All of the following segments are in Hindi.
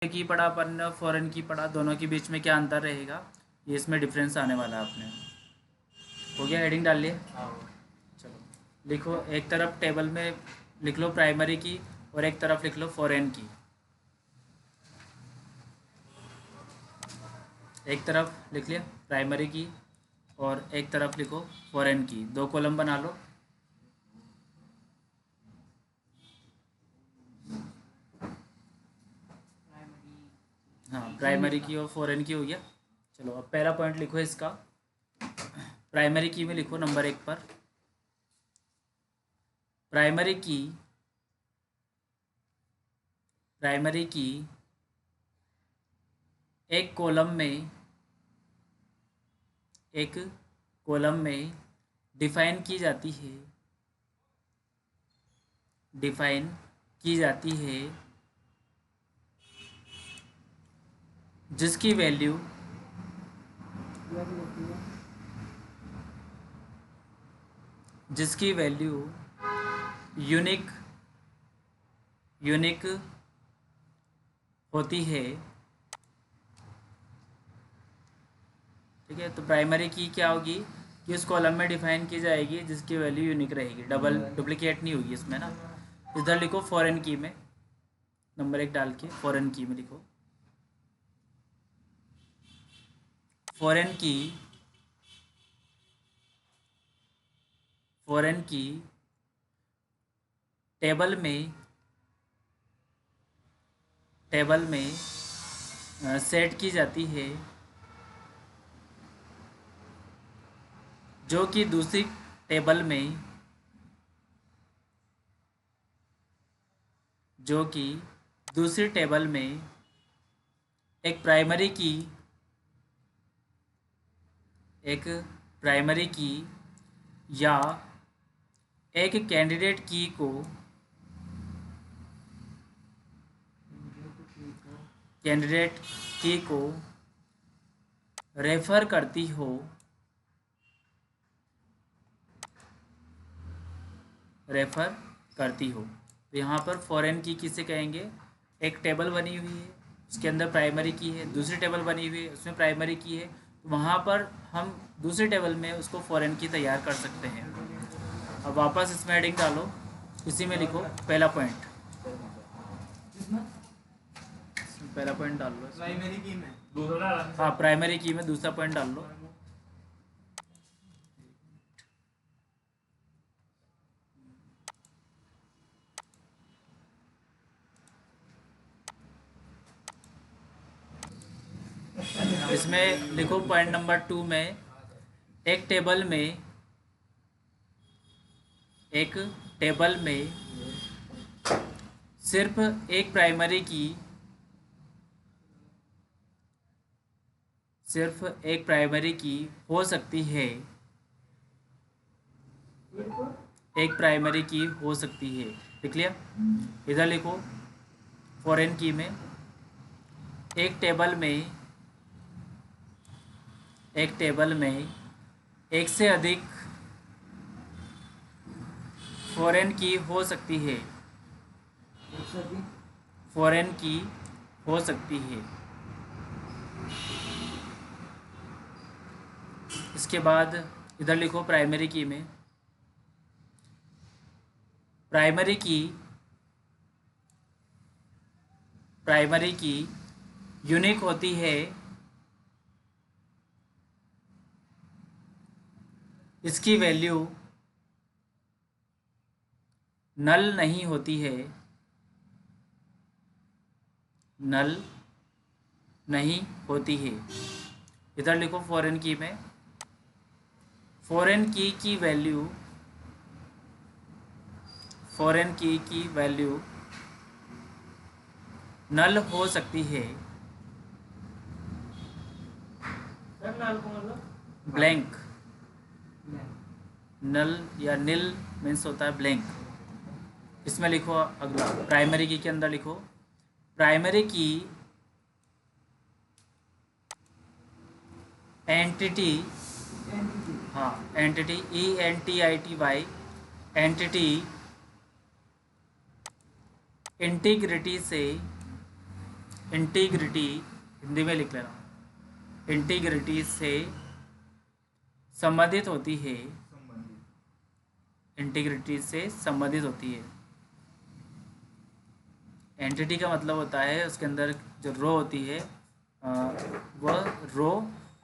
की पढ़ा अपन फॉरेन की पढ़ा, दोनों के बीच में क्या अंतर रहेगा, ये इसमें डिफरेंस आने वाला है अपने। हो गया, हेडिंग डाल लिए। चलो लिखो, एक तरफ टेबल में लिख लो प्राइमरी की और एक तरफ लिख लो फॉरेन की। एक तरफ लिख लिया प्राइमरी की और एक तरफ लिखो फॉरेन की, दो कॉलम बना लो। हाँ, प्राइमरी की और फॉरेन की हो गया। चलो अब पहला पॉइंट लिखो इसका। प्राइमरी की में लिखो नंबर 1 पर, प्राइमरी की एक कॉलम में डिफाइन की जाती है जिसकी वैल्यू यूनिक होती है। ठीक है, तो प्राइमरी की क्या होगी कि उस कॉलम में डिफाइन की जाएगी जिसकी वैल्यू यूनिक रहेगी, डुप्लीकेट नहीं होगी इसमें ना। इधर लिखो फॉरेन की में नंबर 1 डाल के फॉरेन की में लिखो, फॉरेन की टेबल में सेट की जाती है, जो कि दूसरी टेबल में एक प्राइमरी की या एक कैंडिडेट की को रेफर करती हो। तो यहाँ पर फॉरेन की किसे कहेंगे, एक टेबल बनी हुई है उसके अंदर प्राइमरी की है, दूसरी टेबल बनी हुई है उसमें प्राइमरी की है, तो वहाँ पर हम दूसरी टेबल में उसको फॉरेन की तैयार कर सकते हैं। अब वापस इसमें हेडिंग डालो, इसी में लिखो पहला पॉइंट डाल लो प्राइमरी की में दूसरा। हाँ, प्राइमरी की में दूसरा पॉइंट डाल लो। इसमें लिखो पॉइंट नंबर 2 में एक टेबल में सिर्फ एक प्राइमरी की हो सकती है, लिख लिया। इधर लिखो फॉरेन की में एक टेबल में एक से अधिक फॉरेन की हो सकती है। इसके बाद इधर लिखो प्राइमरी की में प्राइमरी की यूनिक होती है, इसकी वैल्यू नल नहीं होती है। इधर लिखो फॉरेन की में फॉरेन की वैल्यू नल हो सकती है, ब्लैंक। नल या नील मीन्स होता है ब्लैंक। इसमें लिखो अगला प्राइमरी की के अंदर लिखो प्राइमरी की एंटिटी, हाँ एंटिटी ENTITY, एंटिटी इंटीग्रिटी से इंटीग्रिटी, हिंदी में लिख लेना, इंटीग्रिटी से संबंधित होती है, इंटीग्रिटी से संबंधित होती है। एंटिटी का मतलब होता है उसके अंदर जो रो होती है वह रो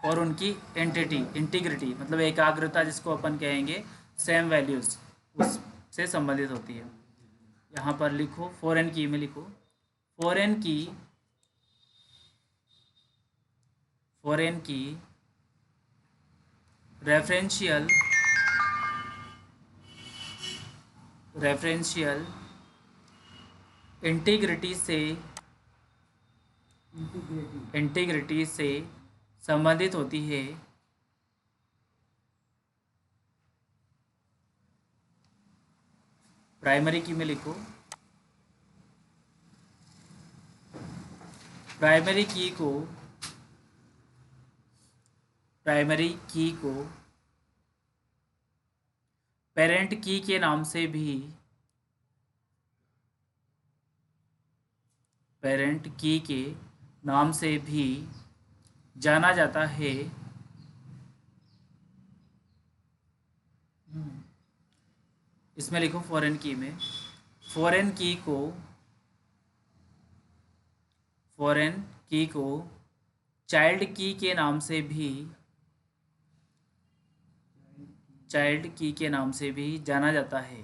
और उनकी एंटिटी, इंटीग्रिटी मतलब एकाग्रता जिसको अपन कहेंगे, सेम वैल्यूज उससे संबंधित होती है। यहाँ पर लिखो फॉरेन की में लिखो, फॉरेन की रेफरेंशियल इंटीग्रिटी से संबंधित होती है। प्राइमरी की में लिखो, प्राइमरी की को पेरेंट की के नाम से भी, पेरेंट की के नाम से भी जाना जाता है। इसमें लिखो फॉरेन की में, फॉरेन की को चाइल्ड की के नाम से भी जाना जाता है।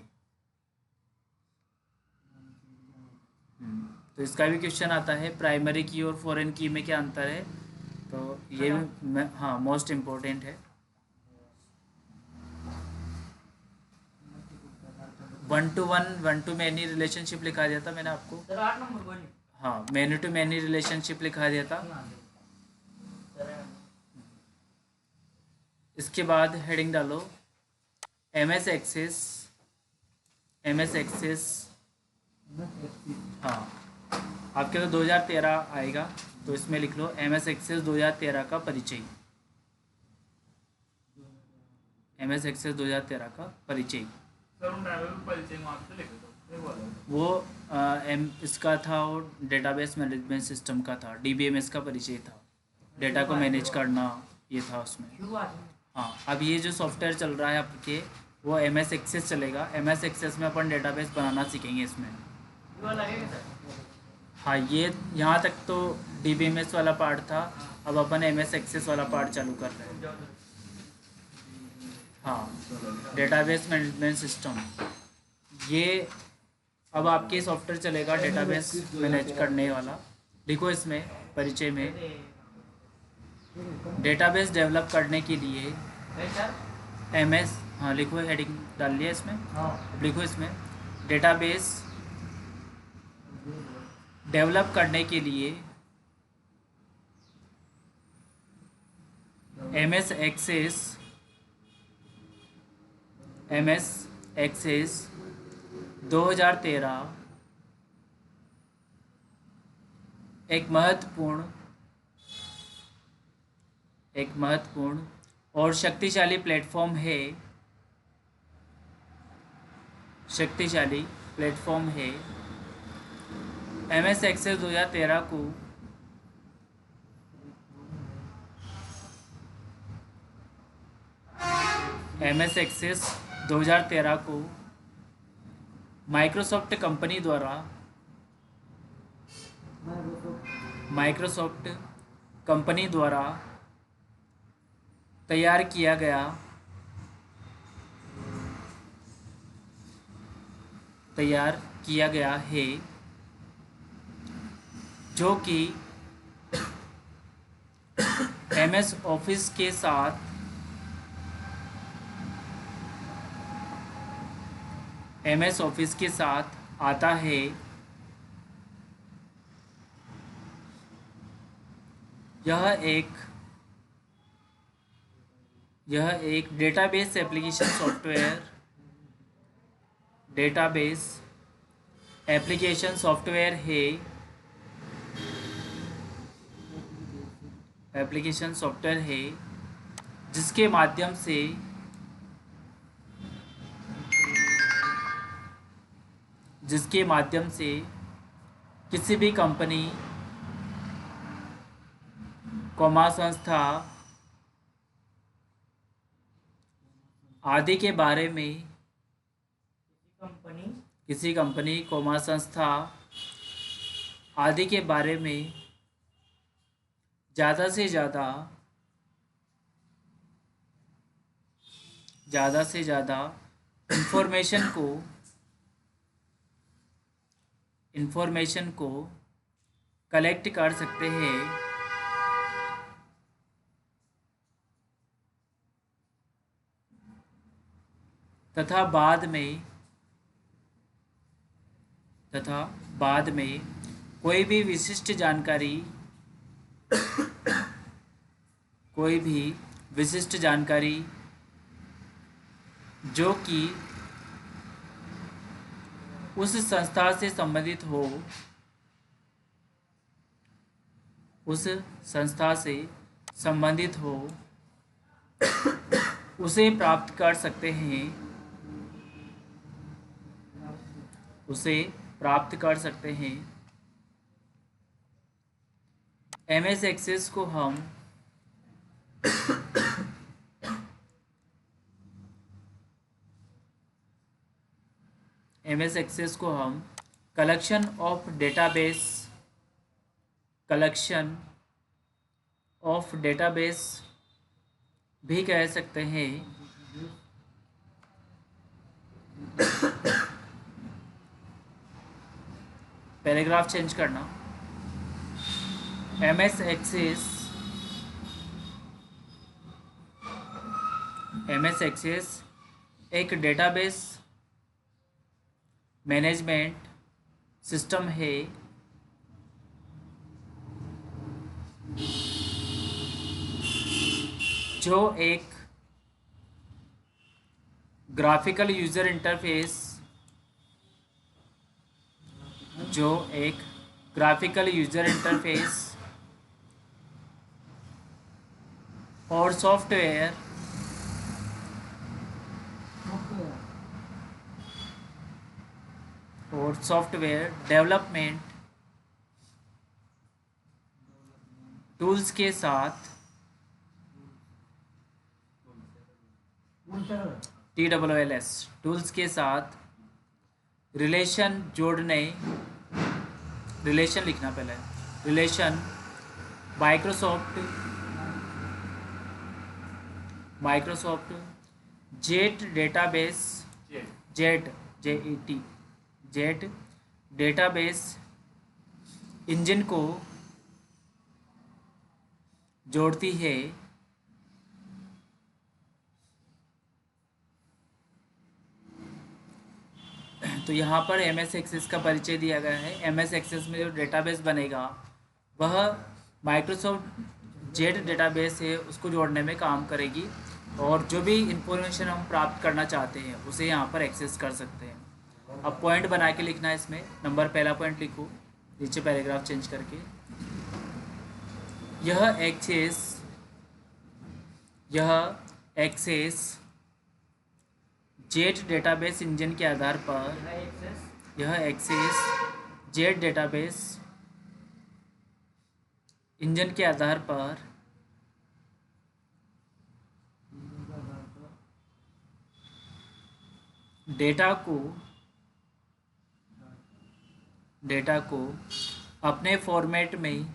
तो इसका भी क्वेश्चन आता है, प्राइमरी की और फॉरेन की में क्या अंतर है, तो ये भी हाँ मोस्ट इम्पोर्टेंट है। 1 to मैनी रिलेशनशिप लिखा दिया था मैंने आपको, 8 नंबर, हाँ मैनी टू मैनी रिलेशनशिप लिखा दिया था। इसके बाद हेडिंग डालो MS एक्सेस, हाँ आपके तो 2013 आएगा, तो इसमें लिख लो MS एक्सेस 2013 का परिचय, MS एक्सेस 2013 का परिचय। वो इसका था, और डेटाबेस मैनेजमेंट सिस्टम का था, DBMS का परिचय था, डेटा को मैनेज करना ये था उसमें। हाँ अब ये जो सॉफ्टवेयर चल रहा है आपके वो MS एक्सेस चलेगा, MS एक्सेस में अपन डेटाबेस बनाना सीखेंगे इसमें। हाँ ये यहाँ तक तो DBMS वाला पार्ट था, अब अपन MS एक्सेस वाला पार्ट चालू कर रहे हैं। हाँ डेटाबेस मैनेजमेंट सिस्टम, ये अब आपके सॉफ्टवेयर चलेगा डेटाबेस मैनेज करने वाला। लिखो इसमें परिचय में, डेटाबेस डेवलप करने के लिए MS, हाँ लिखो हेडिंग डाल लिया इसमें, लिखो इसमें डेटाबेस डेवलप करने के लिए MS एक्सेस 2013 एक महत्वपूर्ण और शक्तिशाली प्लेटफॉर्म है। MS एक्सेस 2013 को MS एक्सेस 2013 को माइक्रोसॉफ्ट कंपनी द्वारा तैयार किया गया है, जो कि MS ऑफिस के साथ आता है। यह एक डेटाबेस एप्लीकेशन सॉफ्टवेयर है, जिसके माध्यम से किसी भी कंपनी कॉमा संस्था आदि के बारे में किसी कंपनी कॉमा संस्था आदि के बारे में ज़्यादा से ज़्यादा इंफॉर्मेशन को कलेक्ट कर सकते हैं तथा बाद में कोई भी विशिष्ट जानकारी जो कि उस संस्था से संबंधित हो उसे प्राप्त कर सकते हैं एमएस एक्सेस को हम कलेक्शन ऑफ डेटाबेस भी कह सकते हैं। पैराग्राफ चेंज करना। एमएस एक्सेस एक डेटाबेस मैनेजमेंट सिस्टम है जो एक ग्राफिकल यूज़र इंटरफेस और सॉफ्टवेयर डेवलपमेंट टूल्स के साथ रिलेशन लिखना पहले। Relation Microsoft jet database engine को जोड़ती है। तो यहाँ पर एमएस एक्सेस का परिचय दिया गया है। एमएस एक्सेस में जो डेटाबेस बनेगा वह माइक्रोसॉफ्ट जेट डेटाबेस है उसको जोड़ने में काम करेगी और जो भी इंफॉर्मेशन हम प्राप्त करना चाहते हैं उसे यहाँ पर एक्सेस कर सकते हैं। अब पॉइंट बना के लिखना है। इसमें पहला पॉइंट लिखो नीचे पैराग्राफ चेंज करके। यह एक्सेस जेट डेटाबेस इंजन के आधार पर डेटा को अपने फॉर्मेट में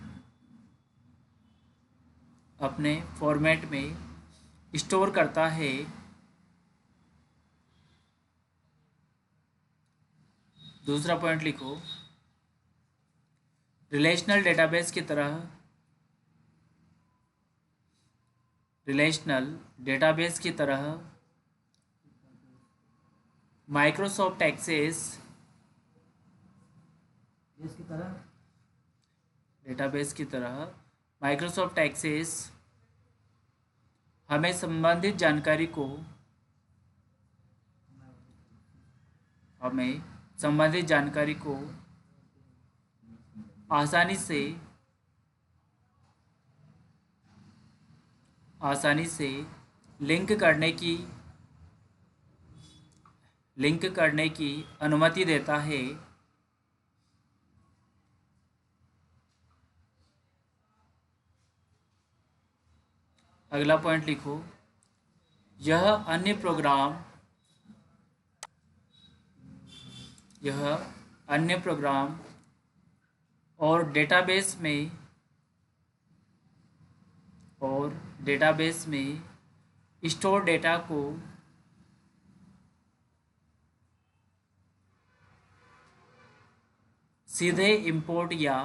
स्टोर करता है। दूसरा पॉइंट लिखो। रिलेशनल डेटाबेस की तरह माइक्रोसॉफ्ट एक्सेस हमें संबंधित जानकारी को आसानी से लिंक करने की अनुमति देता है। अगला पॉइंट लिखो, यह अन्य प्रोग्राम और डेटाबेस में स्टोर डेटा को सीधे इंपोर्ट या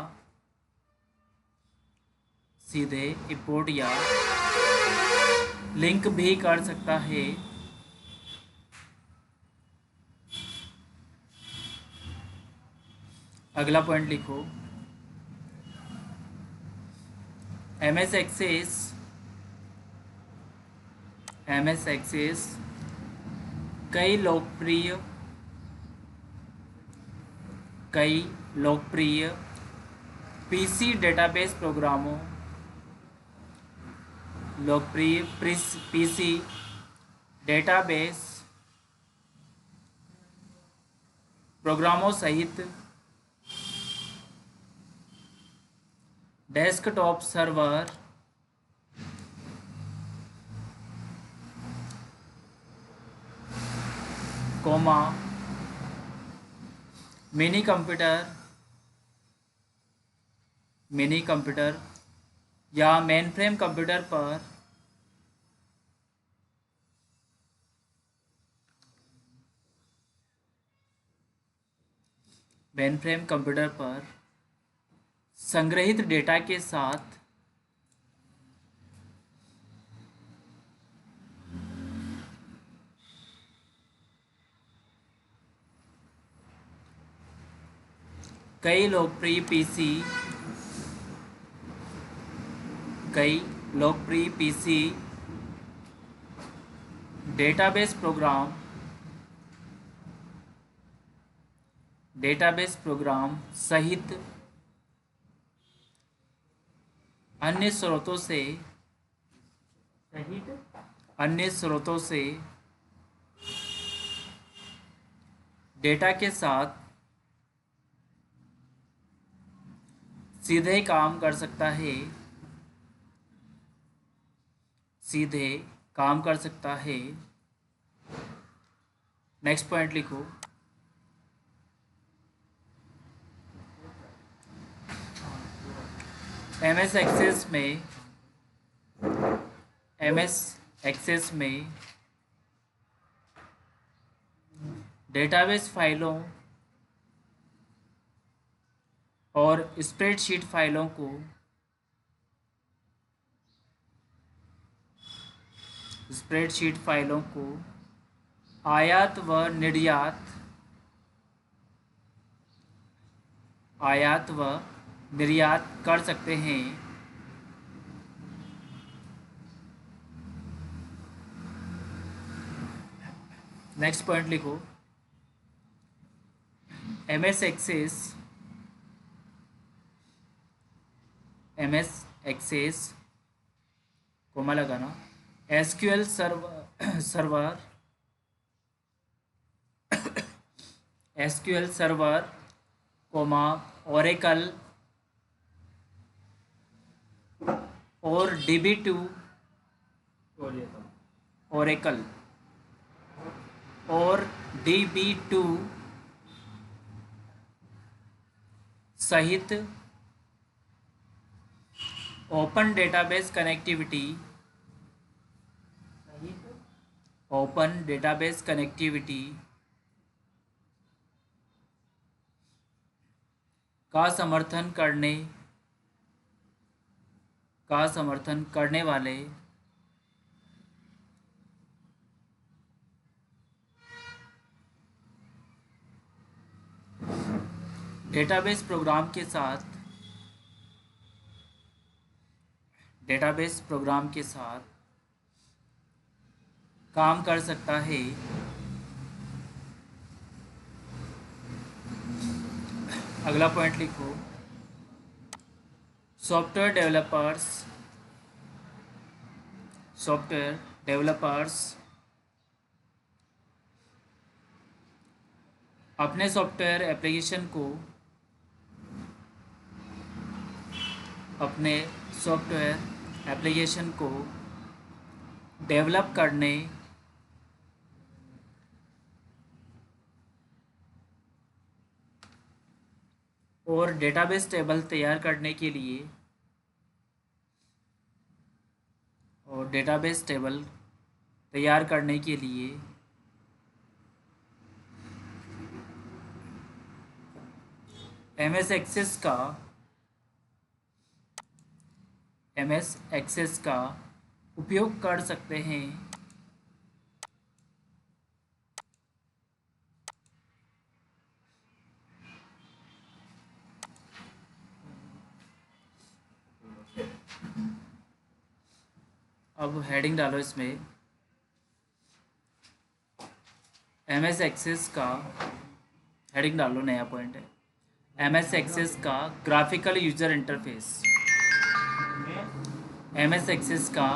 लिंक भी कर सकता है। अगला पॉइंट लिखो, एमएस एक्सेस कई लोकप्रिय पीसी डेटाबेस प्रोग्रामों सहित डेस्कटॉप सर्वर, मिनी कंप्यूटर या मेनफ्रेम कंप्यूटर पर संग्रहित डेटा के साथ कई लोकप्रिय पीसी डेटाबेस प्रोग्राम सहित अन्य स्रोतों से डेटा के साथ सीधे काम कर सकता है। नेक्स्ट पॉइंट लिखो, एमएस एक्सेस में डेटाबेस फाइलों और स्प्रेडशीट फाइलों को आयात व निर्यात कर सकते हैं। नेक्स्ट पॉइंट लिखो, एमएस एक्सेस कोमा लगाना, एसक्यूएल सर्वर कोमा ओरेकल और DB2 सहित ओपन डेटाबेस कनेक्टिविटी का समर्थन करने वाले डेटाबेस प्रोग्राम के साथ काम कर सकता है। अगला पॉइंट लिखो, सॉफ्टवेयर डेवलपर्स अपने सॉफ्टवेयर एप्लीकेशन को डेवलप करने और डेटाबेस टेबल तैयार करने के लिए एम एस एक्सेस का उपयोग कर सकते हैं। अब हेडिंग डालो इसमें, एम एस एक्सेस का हेडिंग डालो, नया पॉइंट है, एम एस एक्सेस का graphical user interface. MS S एक्सेस का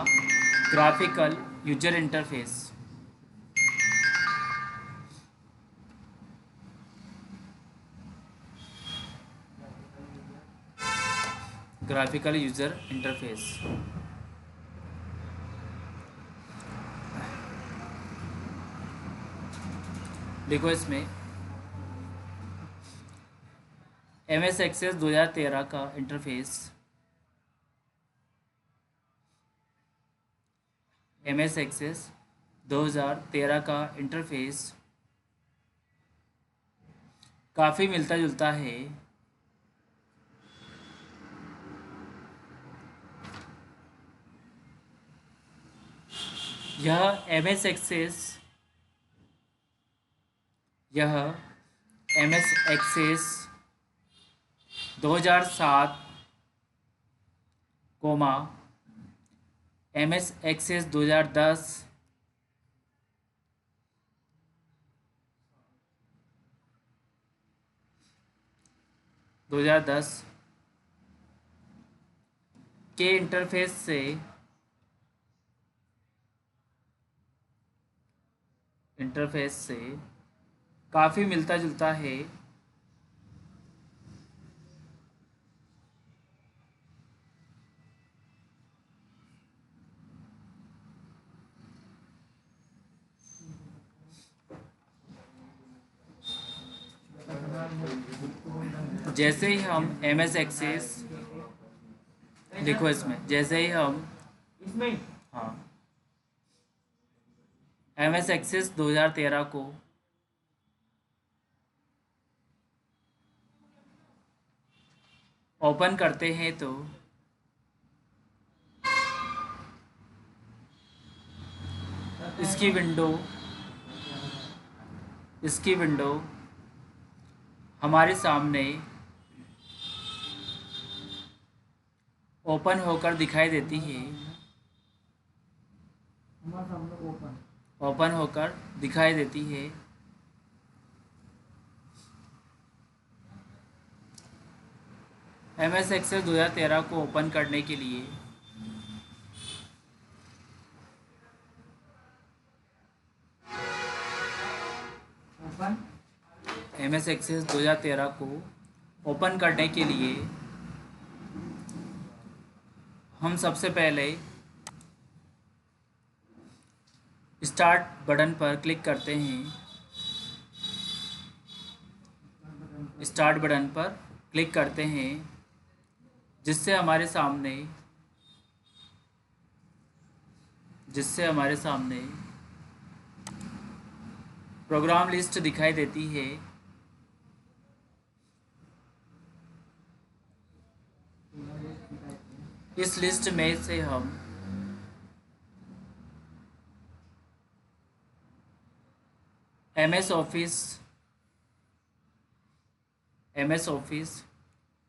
graphical user interface. Graphical user interface. देखो इसमें एम एस एक्सेस 2013 का इंटरफेस, एम एस एक्सेस 2013 का इंटरफेस काफ़ी मिलता जुलता है यह M S Access 2007, M S Access 2010 के इंटरफेस से काफ़ी मिलता जुलता है जैसे ही हम एम एस एक्सेस, देखो इसमें जैसे ही हम हाँ एम एस एक्सेस 2013 को ओपन करते हैं तो इसकी विंडो हमारे सामने ओपन होकर दिखाई देती है, ओपन होकर दिखाई देती है। एम एस एक्सेस 2013 को ओपन करने के लिए एम एस एक्सेस 2013 को ओपन करने के लिए हम सबसे पहले स्टार्ट बटन पर क्लिक करते हैं। स्टार्ट बटन पर क्लिक करते हैं जिससे हमारे सामने प्रोग्राम लिस्ट दिखाई देती है। इस लिस्ट में से हम एम एस ऑफिस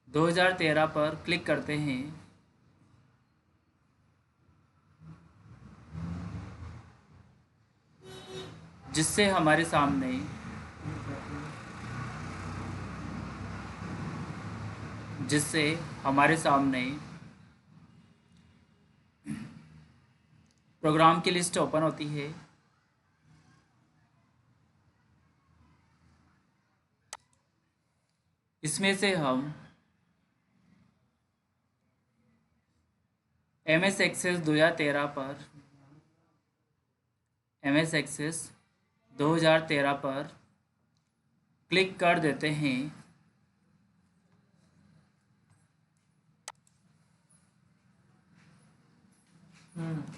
2013 पर क्लिक करते हैं, जिससे हमारे सामने प्रोग्राम की लिस्ट ओपन होती है। इसमें से हम एम एस एक्सेस 2013 पर MS एक्सेस 2013 पर क्लिक कर देते हैं।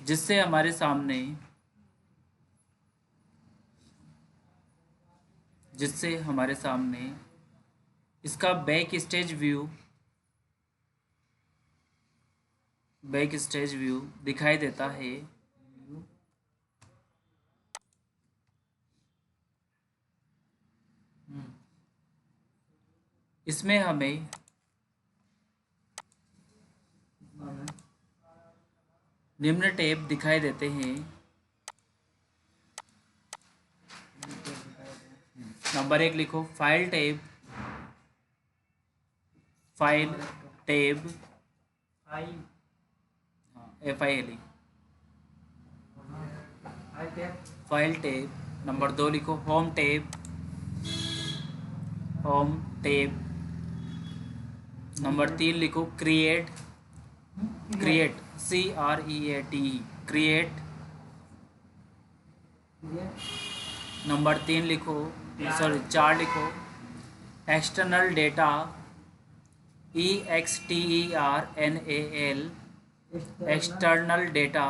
जिससे हमारे सामने इसका बैक स्टेज व्यू दिखाई देता है। इसमें हमें निम्न टैब दिखाई देते हैं। नंबर 1 लिखो, file tab FILE file tab. Number 2 लिखो, होम टैब। नंबर 3 लिखो, क्रिएट क्रिएट। नंबर 4 लिखो, external data EXTERNAL external data.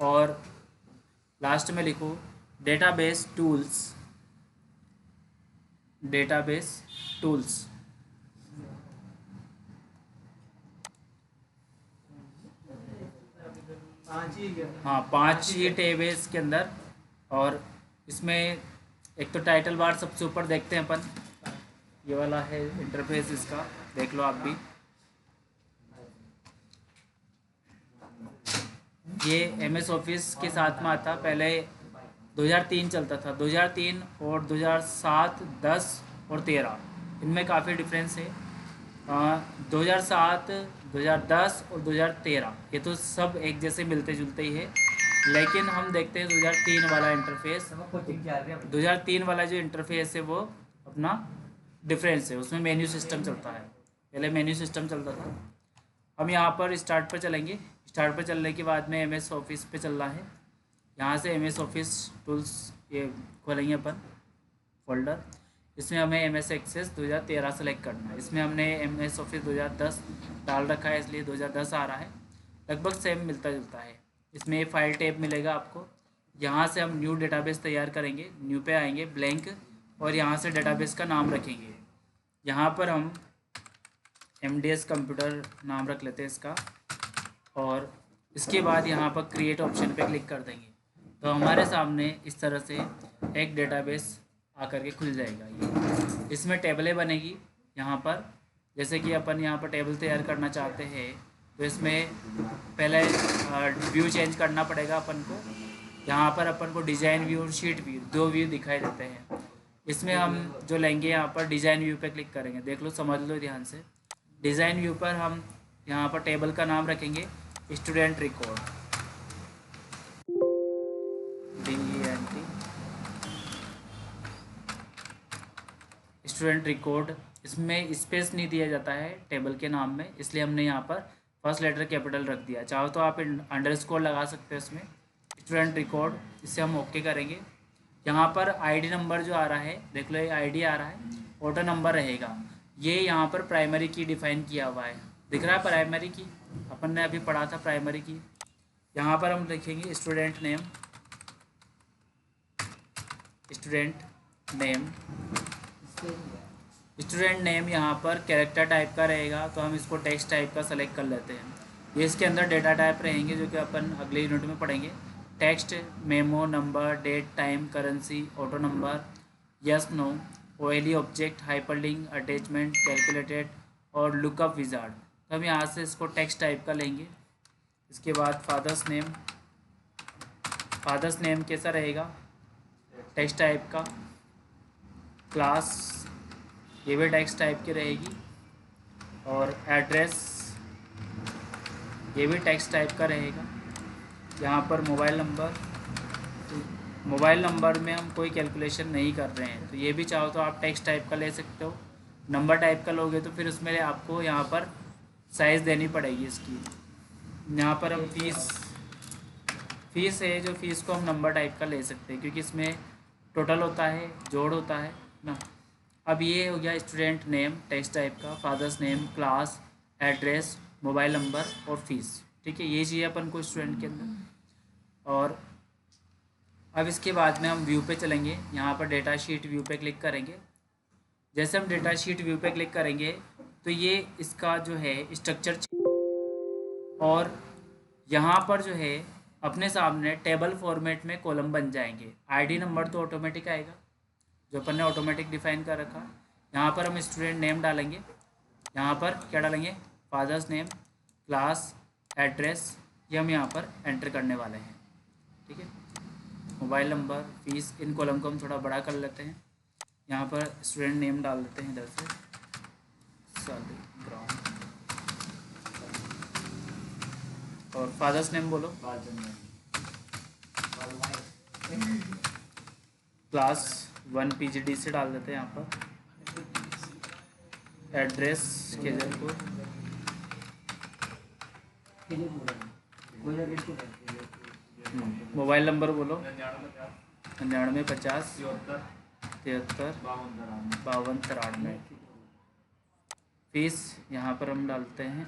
और लास्ट में लिखो, डेटाबेस टूल्स। 5 ही टैब है इसके अंदर। और इसमें एक तो टाइटल बार सबसे ऊपर देखते हैं अपन, ये वाला है इंटरफेस इसका, देख लो आप भी। ये MS ऑफिस के साथ में आता, पहले 2003 चलता था। 2003 और 2007, 10 और 13 इनमें काफ़ी डिफरेंस है। 2007, 2010 और 2013 ये तो सब एक जैसे मिलते जुलते ही है। लेकिन हम देखते हैं 2003 वाला इंटरफेस। 2003 वाला जो इंटरफेस है वो अपना डिफरेंस है, उसमें मेन्यू सिस्टम चलता है। पहले मेन्यू सिस्टम चलता था। हम यहाँ पर स्टार्ट पर चलेंगे। स्टार्ट पर चलने के बाद में MS ऑफिस पे चलना है। यहाँ से MS ऑफिस टूल्स ये खोलेंगे अपन फोल्डर। इसमें हमें MS एक्सेस 2013 सेलेक्ट करना है। इसमें हमने MS ऑफिस 2010 डाल रखा है, इसलिए 2010 आ रहा है। लगभग सेम मिलता जुलता है। इसमें फाइल टैब मिलेगा आपको। यहाँ से हम न्यू डेटाबेस तैयार करेंगे। न्यू पे आएंगे, ब्लैंक, और यहाँ से डेटाबेस का नाम रखेंगे। यहाँ पर हम MDS कंप्यूटर नाम रख लेते हैं इसका। और इसके बाद यहाँ पर क्रिएट ऑप्शन पे क्लिक कर देंगे तो हमारे सामने इस तरह से एक डेटाबेस आकर के खुल जाएगा। ये इसमें टेबलें बनेगी। यहाँ पर जैसे कि अपन यहाँ पर टेबल तैयार करना चाहते हैं तो इसमें पहले व्यू चेंज करना पड़ेगा अपन को। यहाँ पर अपन को डिज़ाइन व्यू और शीट व्यू, 2 व्यू दिखाई देते हैं। इसमें हम जो लेंगे, यहाँ पर डिज़ाइन व्यू पे क्लिक करेंगे। देख लो, समझ लो ध्यान से। डिज़ाइन व्यू पर हम यहाँ पर टेबल का नाम रखेंगे student record, DENT student record. इसमें स्पेस नहीं दिया जाता है टेबल के नाम में, इसलिए हमने यहाँ पर फर्स्ट लेटर कैपिटल रख दिया। चाहो तो आप अंडरस्कोर लगा सकते हो इसमें, स्टूडेंट रिकॉर्ड। इससे हम ओके करेंगे। यहाँ पर ID नंबर जो आ रहा है, देख लो, ये ID आ रहा है, ऑटो नंबर रहेगा। ये यहाँ पर प्राइमरी की डिफाइन किया हुआ है, दिख रहा है प्राइमरी की, अपन ने अभी पढ़ा था प्राइमरी की। यहाँ पर हम लिखेंगे स्टूडेंट नेम। स्टूडेंट नेम यहाँ पर कैरेक्टर टाइप का रहेगा, तो हम इसको टेक्स्ट टाइप का सेलेक्ट कर लेते हैं। ये इसके अंदर डेटा टाइप रहेंगे जो कि अपन अगले यूनिट में पढ़ेंगे। Text, memo, number, date, time, currency, auto number, yes no, OLE object, hyperlink, attachment, calculated और लुकअप विजार्ड। तो हम यहाँ से इसको टेक्स्ट टाइप का लेंगे। इसके बाद फादर्स नेम कैसा रहेगा, टेक्स्ट टाइप का। क्लास, ये भी टेक्स्ट टाइप की रहेगी। और एड्रेस, ये भी टेक्स्ट टाइप का रहेगा। यहाँ पर मोबाइल नंबर में हम कोई कैलकुलेशन नहीं कर रहे हैं, तो ये भी चाहो तो आप टेक्स्ट टाइप का ले सकते हो। नंबर टाइप का लोगे तो फिर उसमें आपको यहाँ पर साइज़ देनी पड़ेगी इसकी। यहाँ पर हम फीस है जो फीस को हम नंबर टाइप का ले सकते हैं क्योंकि इसमें टोटल होता है, जोड़ होता है ना। अब ये हो गया स्टूडेंट नेम टेक्स्ट टाइप का, father's name, class, address, mobile number और फीस। ठीक है, ये चाहिए अपन को स्टूडेंट के अंदर। और अब इसके बाद में हम व्यू पे चलेंगे। यहाँ पर डेटा शीट व्यू पे क्लिक करेंगे। जैसे हम डेटा शीट व्यू पे क्लिक करेंगे तो ये इसका जो है स्ट्रक्चर, और यहाँ पर जो है अपने सामने टेबल फॉर्मेट में कॉलम बन जाएंगे। आईडी नंबर तो ऑटोमेटिक आएगा जो अपन ने ऑटोमेटिक डिफाइन कर रखा। यहाँ पर हम स्टूडेंट नेम डालेंगे, यहाँ पर क्या डालेंगे, फादर्स नेम, क्लास, एड्रेस, ये हम यहाँ पर एंटर करने वाले हैं। ठीक है, मोबाइल नंबर, फीस, इन कॉलम को हम थोड़ा बड़ा कर लेते हैं। यहाँ पर स्टूडेंट नेम डाल देते हैं इधर से, ग्राउंड, और फादर्स नेम बोलो, क्लास 1 PGD से डाल देते हैं यहाँ पर। एड्रेस केजलपुर, मोबाइल नंबर बोलो 9950 73 52 93। फीस यहाँ पर हम डालते हैं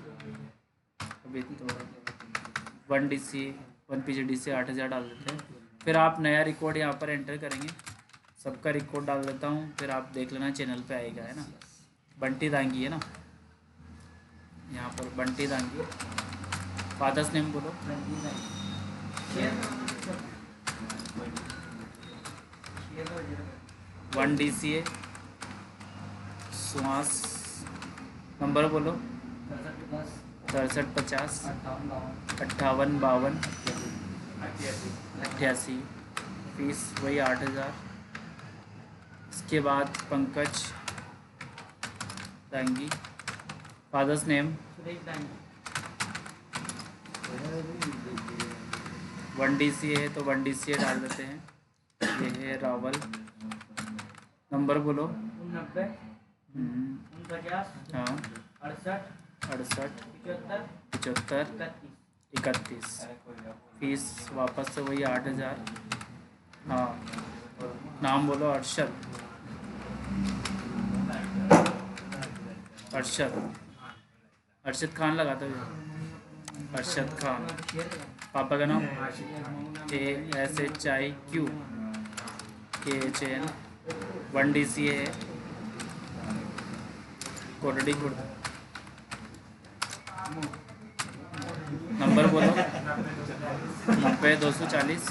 अभी तो 1 PGD से 8000 डाल देते हैं। फिर आप नया रिकॉर्ड यहाँ पर एंटर करेंगे। सबका रिकॉर्ड डाल देता हूँ, फिर आप देख लेना चैनल पे आएगा, है ना। बंटी दांगी है ना, यहाँ पर बंटी दांगी। फादर्स नेम बोलो 1 DCA सुहास, नंबर बोलो 6350 58 52 88। फीस वही 8000। इसके बाद Pankaj Dangi, father's name 1 DCA है तो 1 DCA डाल देते हैं। ये है रावल, नंबर बोलो 90 हाँ 68 75 31। फीस वापस से वही 8000। हाँ, नाम बोलो अरशद खान लगाते हुए, अरशद खान। पापा का नाम ASHIQ KHN। 1 DCA है कोटड़ी खुर्द। नंबर बोलो 90 240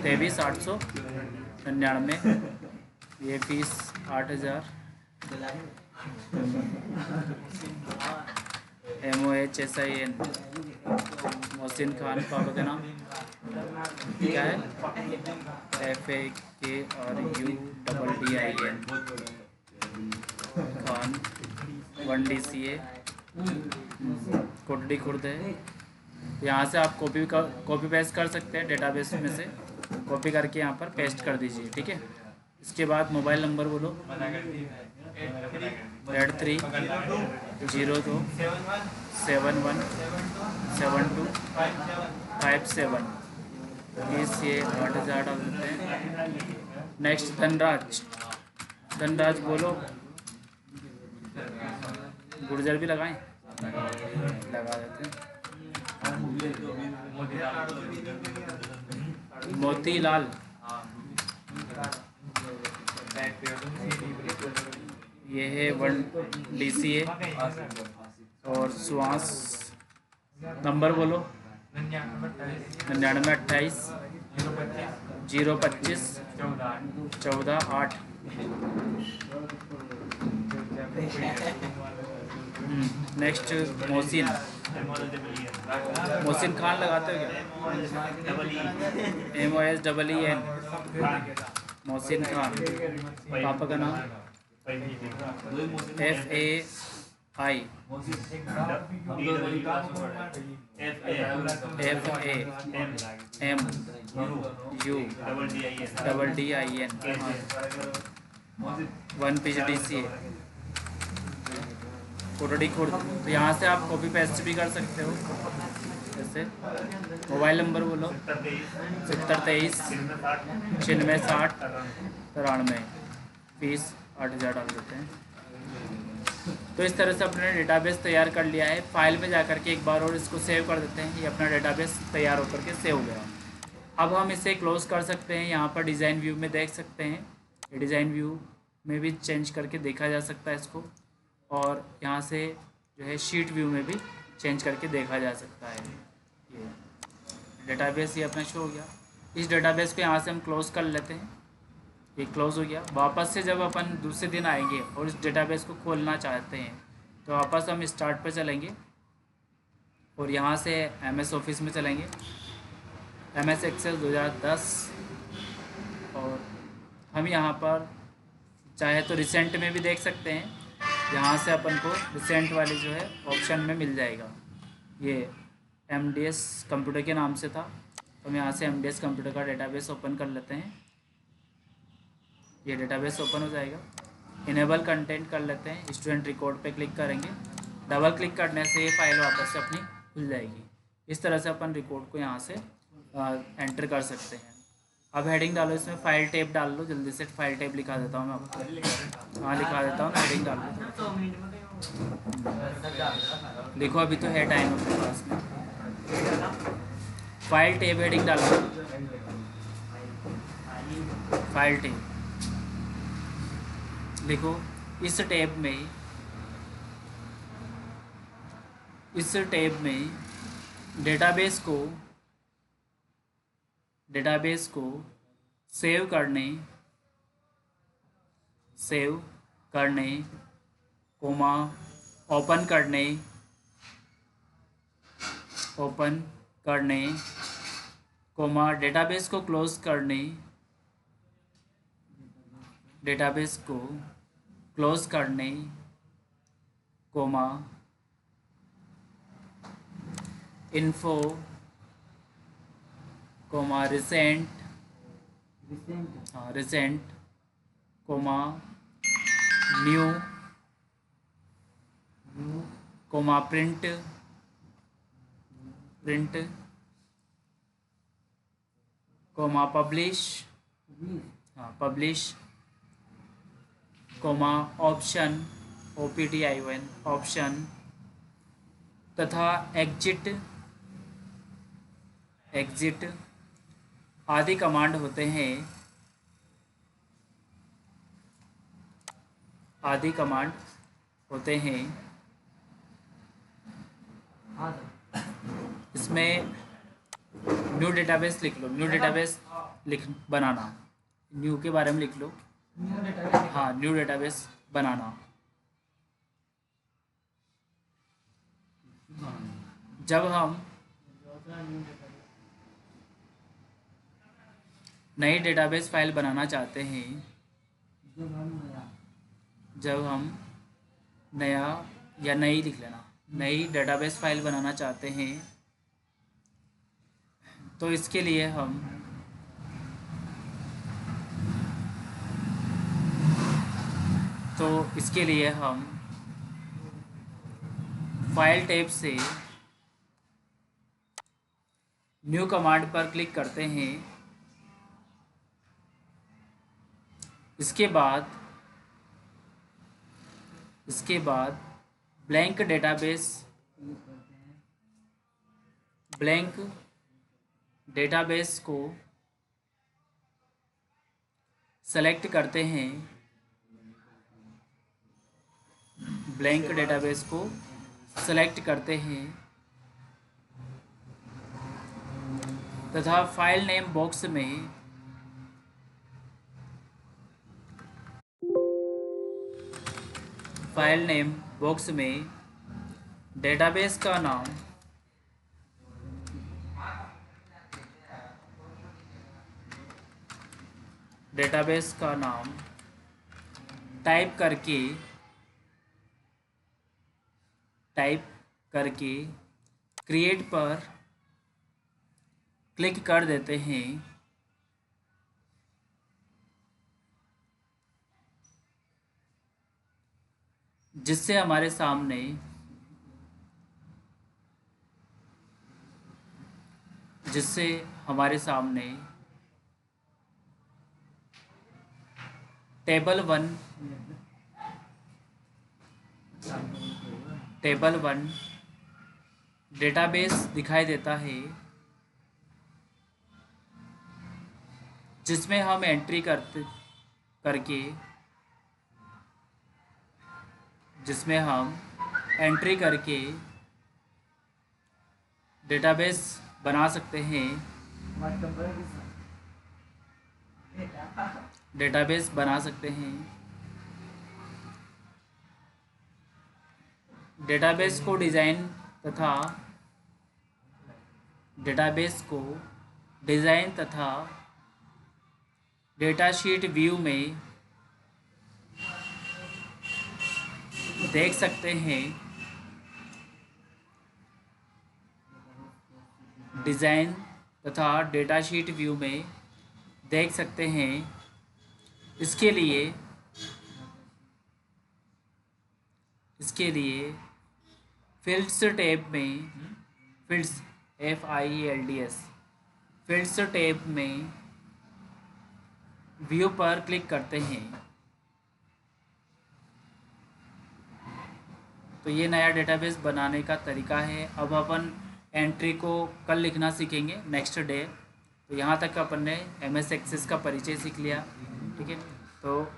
23 899। ये फीस 8000। MOHSIN मोहसिन खान। पापा का नाम क्या है, FAKRUDDIN खान। 1 DCA कोटड़ी खुर्द है। यहाँ से आप कॉपी पेस्ट कर सकते हैं, डेटाबेस में से कॉपी करके यहाँ पर पेस्ट कर दीजिए। ठीक है, इसके बाद मोबाइल नंबर बोलो 83 02 71 72 57। इस ये 8000 डाल देते हैं। नेक्स्ट धनराज बोलो, गुर्जर भी लगाएं, लगा देते हैं। मोतीलाल, ये है 1 DCA और सुहास। नंबर बोलो 9928 025 14 8। नेक्स्ट मोहसिन खान लगाते हो क्या, MOSEEN मोहसिन खान। पापा का नाम FAI FAMUDDIN 1 PGDCA photo D खोल तो यहाँ से आप कॉपी पेस्ट भी कर सकते हो। जैसे मोबाइल नंबर बोलो 7023 9660 93, फीस 8,000 डाल देते हैं। तो इस तरह से अपने डेटाबेस तैयार कर लिया है। फाइल में जा कर के एक बार और इसको सेव कर देते हैं। ये अपना डेटाबेस तैयार होकर के सेव हो गया। अब हम इसे क्लोज कर सकते हैं। यहाँ पर डिज़ाइन व्यू में देख सकते हैं, ये डिज़ाइन व्यू में भी चेंज करके देखा जा सकता है इसको, और यहाँ से जो है शीट व्यू में भी चेंज करके देखा जा सकता है। ये डेटाबेस ये अपना शो हो गया। इस डेटाबेस को यहाँ से हम क्लोज़ कर लेते हैं। ये क्लोज़ हो गया। वापस से जब अपन दूसरे दिन आएंगे और इस डेटाबेस को खोलना चाहते हैं तो वापस हम स्टार्ट पर चलेंगे और यहाँ से MS ऑफिस में चलेंगे, MS एक्सेल 2010, और हम यहाँ पर चाहे तो रिसेंट में भी देख सकते हैं। यहाँ से अपन को रिसेंट वाली जो है ऑप्शन में मिल जाएगा। ये MDS कंप्यूटर के नाम से था, तो हम यहाँ से MDS कंप्यूटर का डेटाबेस ओपन कर लेते हैं। ये डेटाबेस ओपन हो जाएगा। इनेबल कंटेंट कर लेते हैं, स्टूडेंट रिकॉर्ड पे क्लिक करेंगे। डबल क्लिक करने से ये फाइल वापस से अपनी खुल जाएगी। इस तरह से अपन रिकॉर्ड को यहाँ से एंटर कर सकते हैं। अब हेडिंग डालो, इसमें फाइल टैब डाल लो। जल्दी से फाइल टैब लिखा देता हूँ मैं आपको। हाँ लिखा देता हूँ ना, हेडिंग डाल लो। लिखो, अभी तो है टाइम अपने पास में। फाइल टैब हेडिंग डाल लो, फाइल टैब लिखो। इस टैब में डेटाबेस को सेव करने कोमा ओपन करने कोमा डेटाबेस को क्लोज करने comma info comma recent comma new comma print comma publish comma option option तथा एग्जिट आदि कमांड होते हैं। इसमें न्यू डेटाबेस लिख लो। बनाना, न्यू के बारे में लिख लो। हाँ, न्यू डेटाबेस बनाना। जब हम नई डेटाबेस फाइल बनाना चाहते हैं, जब हम नया या नई लिख लेना, नई डेटाबेस फाइल बनाना चाहते हैं, तो इसके लिए हम फाइल टैब से न्यू कमांड पर क्लिक करते हैं। इसके बाद ब्लैंक डेटाबेस को सेलेक्ट करते हैं। ब्लैंक डेटाबेस को सेलेक्ट करते हैं तथा फाइल नेम बॉक्स में डेटाबेस का नाम टाइप करके क्रिएट पर क्लिक कर देते हैं। जिससे हमारे सामने टेबल वन डेटाबेस दिखाई देता है, जिसमें हम एंट्री करके डेटाबेस बना सकते हैं, डेटाबेस को डिज़ाइन तथा डेटाशीट व्यू में देख सकते हैं, इसके लिए फील्ड्स टैब में व्यू पर क्लिक करते हैं। तो ये नया डेटाबेस बनाने का तरीका है। अब अपन एंट्री को कल लिखना सीखेंगे नेक्स्ट डे। तो यहाँ तक अपन ने MS एक्सेस का परिचय सीख लिया, ठीक है। तो